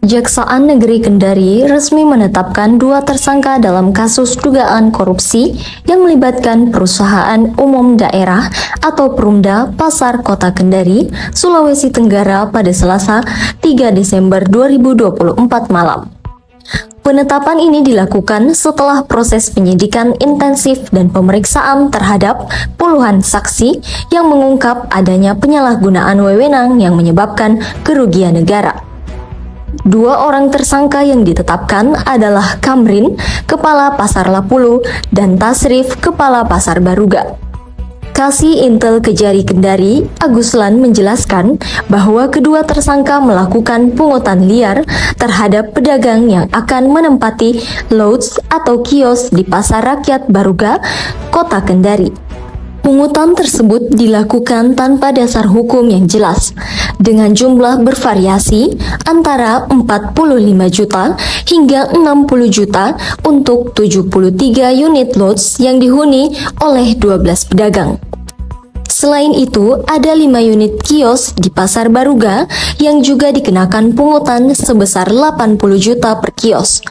Kejaksaan Negeri Kendari resmi menetapkan 2 tersangka dalam kasus dugaan korupsi yang melibatkan Perusahaan Umum Daerah atau Perumda Pasar Kota Kendari, Sulawesi Tenggara pada Selasa 3 Desember 2024 malam. Penetapan ini dilakukan setelah proses penyidikan intensif dan pemeriksaan terhadap puluhan saksi yang mengungkap adanya penyalahgunaan wewenang yang menyebabkan kerugian negara. 2 orang tersangka yang ditetapkan adalah Kamrin, Kepala Pasar Lapulu, dan Tasrif, Kepala Pasar Baruga. Kasih Intel Kejari Kendari, Aguslan menjelaskan bahwa kedua tersangka melakukan pungutan liar terhadap pedagang yang akan menempati lounge atau kios di Pasar Rakyat Baruga, Kota Kendari. Pungutan tersebut dilakukan tanpa dasar hukum yang jelas, dengan jumlah bervariasi antara 45 juta hingga 60 juta untuk 73 unit lots yang dihuni oleh 12 pedagang. Selain itu, ada 5 unit kios di Pasar Baruga yang juga dikenakan pungutan sebesar 80 juta per kios.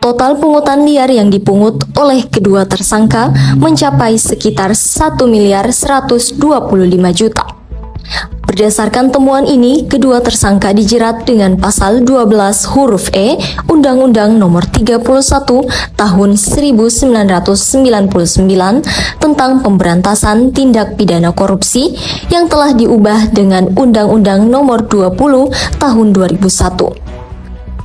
Total pungutan liar yang dipungut oleh kedua tersangka mencapai sekitar 1.125 juta. Berdasarkan temuan ini, kedua tersangka dijerat dengan pasal 12 huruf E Undang-Undang Nomor 31 Tahun 1999 tentang pemberantasan tindak pidana korupsi yang telah diubah dengan Undang-Undang Nomor 20 Tahun 2001.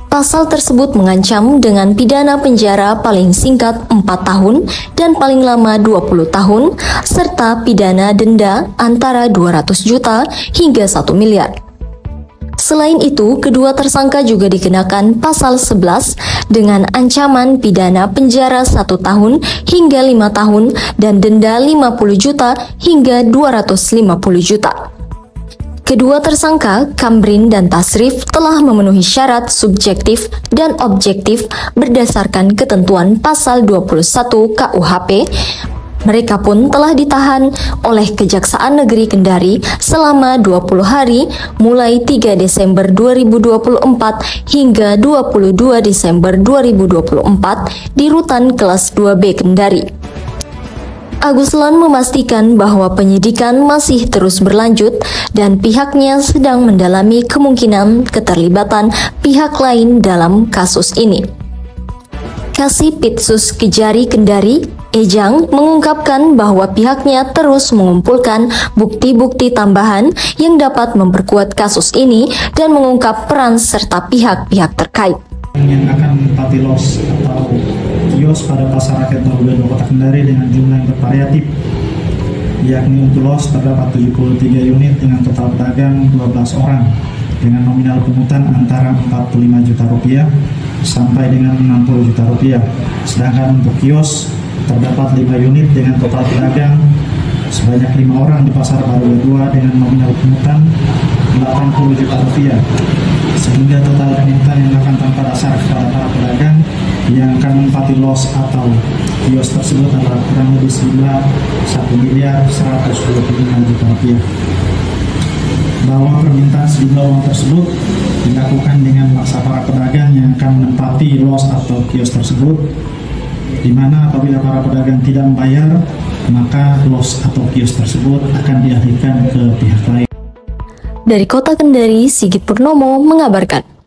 Pasal tersebut mengancam dengan pidana penjara paling singkat 4 tahun dan paling lama 20 tahun, serta pidana denda antara 200 juta hingga 1 miliar. Selain itu, kedua tersangka juga dikenakan pasal 11 dengan ancaman pidana penjara 1 tahun hingga 5 tahun dan denda 50 juta hingga 250 juta. Kedua tersangka, Kamrin dan Tasrif, telah memenuhi syarat subjektif dan objektif berdasarkan ketentuan pasal 21 KUHP. Mereka pun telah ditahan oleh Kejaksaan Negeri Kendari selama 20 hari mulai 3 Desember 2024 hingga 22 Desember 2024 di Rutan Kelas 2B Kendari. Aguslan memastikan bahwa penyidikan masih terus berlanjut dan pihaknya sedang mendalami kemungkinan keterlibatan pihak lain dalam kasus ini. Kasih Pitsus Kejari Kendari, Ejang, mengungkapkan bahwa pihaknya terus mengumpulkan bukti-bukti tambahan yang dapat memperkuat kasus ini dan mengungkap peran serta pihak-pihak terkait. Yang akan menempati los atau kios pada Pasar Rakyat Baruga Kota Kendari dengan jumlah yang bervariatif, yakni untuk los terdapat 73 unit dengan total pedagang 12 orang dengan nominal pungutan antara 45 juta rupiah sampai dengan 60 juta rupiah. Sedangkan untuk kios terdapat 5 unit dengan total pedagang sebanyak 5 orang di Pasar Baruga 2 dengan nominal pungutan 80 juta rupiah, sehingga total pungutan yang akan tanpa dasar kepada para pedagang yang akan menempati los atau kios tersebut adalah kurang lebih sejumlah 1.125 juta rupiah. Bahwa permintaan sejumlah uang tersebut dilakukan dengan memaksa para pedagang yang akan menempati los atau kios tersebut, di mana apabila para pedagang tidak membayar, maka los atau kios tersebut akan dialihkan ke pihak lain. Dari Kota Kendari, Sigit Purnomo mengabarkan.